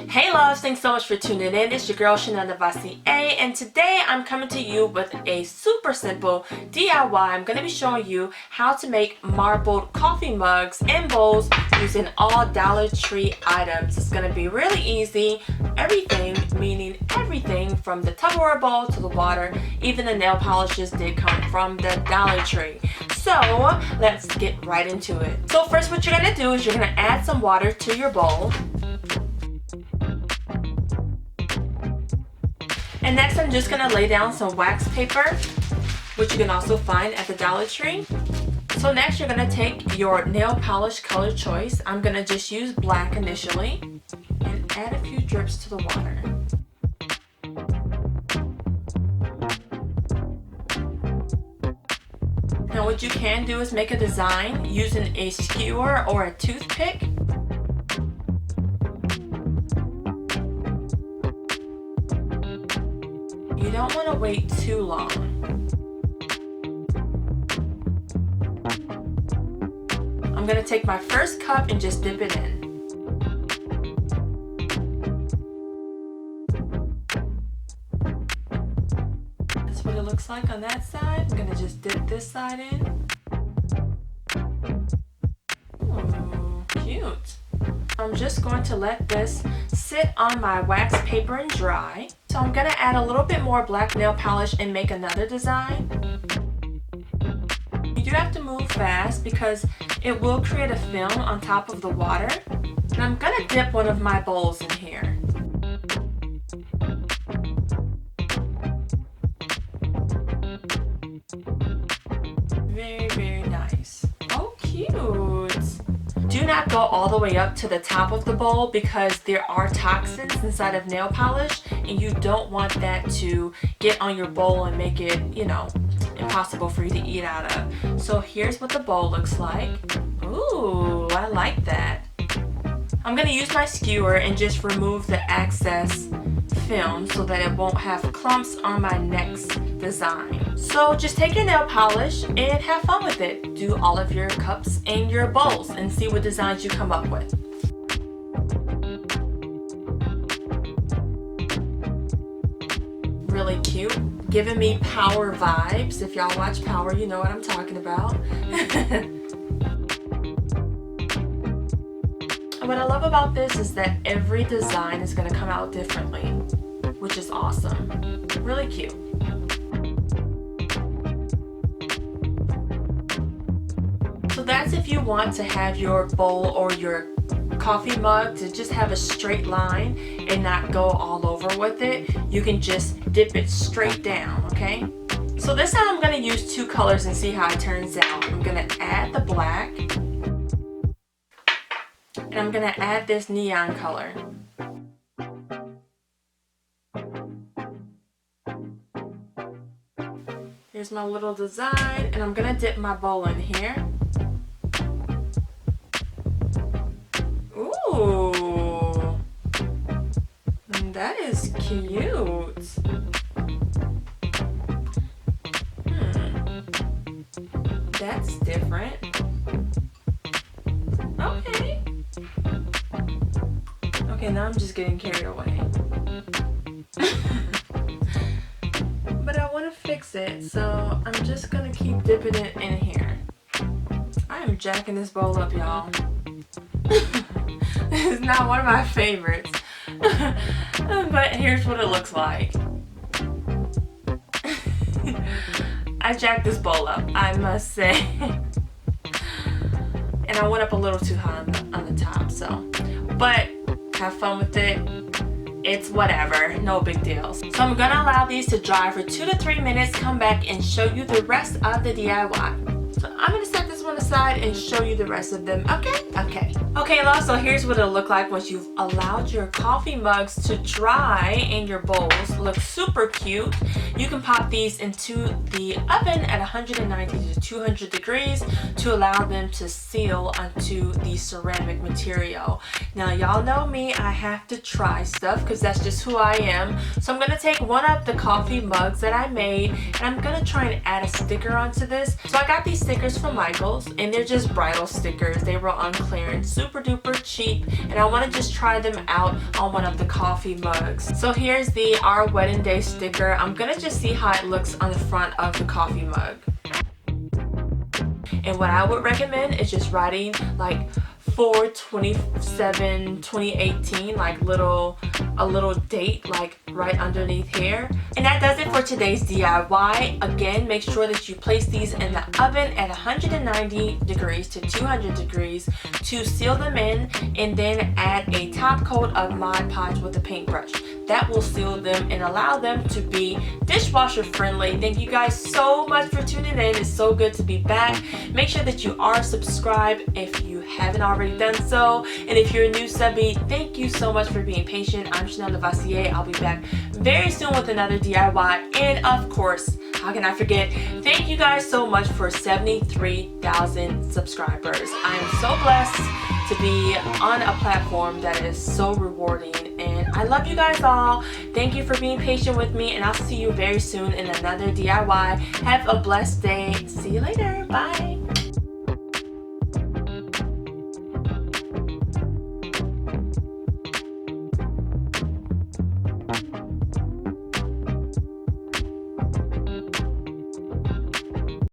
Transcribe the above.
Hey loves, thanks so much for tuning in. It's your girl Chanelle Novosey, and today I'm coming to you with a super simple DIY. I'm going to be showing you how to make marbled coffee mugs and bowls using all Dollar Tree items. It's going to be really easy. Everything, meaning everything from the Tupperware bowl to the water, even the nail polishes did come from the Dollar Tree. So let's get right into it. So first what you're going to do is you're going to add some water to your bowl. And next I'm just going to lay down some wax paper, which you can also find at the Dollar Tree. So next you're going to take your nail polish color choice. I'm going to just use black initially and add a few drips to the water. Now what you can do is make a design using a skewer or a toothpick. You don't want to wait too long. I'm going to take my first cup and just dip it in. That's what it looks like on that side. I'm going to just dip this side in. Ooh, cute. I'm just going to let this sit on my wax paper and dry. So I'm going to add a little bit more black nail polish and make another design. You do have to move fast because it will create a film on top of the water. And I'm going to dip one of my bowls in here. Very, very nice. Oh, cute. Do not go all the way up to the top of the bowl because there are toxins inside of nail polish and you don't want that to get on your bowl and make it, you know, impossible for you to eat out of. So here's what the bowl looks like. Ooh, I like that. I'm going to use my skewer and just remove the excess film so that it won't have clumps on my next design. So just take your nail polish and have fun with it. Do all of your cups and your bowls and see what designs you come up with. Really cute. Giving me Power vibes. If y'all watch Power, you know what I'm talking about. What I love about this is that every design is going to come out differently, which is awesome. Really cute. So that's if you want to have your bowl or your coffee mug to just have a straight line and not go all over with it. You can just dip it straight down, okay? So this time I'm going to use two colors and see how it turns out. I'm going to add the black. And I'm going to add this neon color. Here's my little design, and I'm going to dip my bowl in here. Ooh, that is cute. That's different. Okay. Okay, now I'm just getting carried away. But I want to fix it, so I'm just going to keep dipping it in here. I am jacking this bowl up, y'all. This is not one of my favorites. But here's what it looks like. I jacked this bowl up, I must say. And I went up a little too high on the top, so. But have fun with it. It's whatever, no big deal. So I'm gonna allow these to dry for 2 to 3 minutes, come back and show you the rest of the DIY. So I'm gonna set this one aside and show you the rest of them, okay? Okay, love, so here's what it'll look like once you've allowed your coffee mugs to dry and your bowls look super cute. You can pop these into the oven at 190 to 200 degrees to allow them to seal onto the ceramic material. Now y'all know me, I have to try stuff because that's just who I am. So I'm gonna take one of the coffee mugs that I made and I'm gonna try and add a sticker onto this. So I got these stickers from Michaels and they're just bridal stickers. They were on clearance, super duper cheap, and I want to just try them out on one of the coffee mugs. So here's the Our Wedding Day sticker. I'm gonna just see how it looks on the front of the coffee mug. And what I would recommend is just writing like 4/27/2018, like a little date like right underneath here. And that does it for today's DIY. Again, make sure that you place these in the oven at 190 degrees to 200 degrees to seal them in, and then add a top coat of Mod Podge with a paintbrush. That will seal them and allow them to be dishwasher friendly. Thank you guys so much for tuning in. It's so good to be back. Make sure that you are subscribed if you haven't already done so. And if you're a new subby, thank you so much for being patient. I'm Chanelle Novosey. I'll be back very soon with another DIY. And of course, how can I forget? Thank you guys so much for 73,000 subscribers. I am so blessed to be on a platform that is so rewarding, and I love you guys all. Thank you for being patient with me, and I'll see you very soon in another DIY. Have a blessed day. See you later. Bye.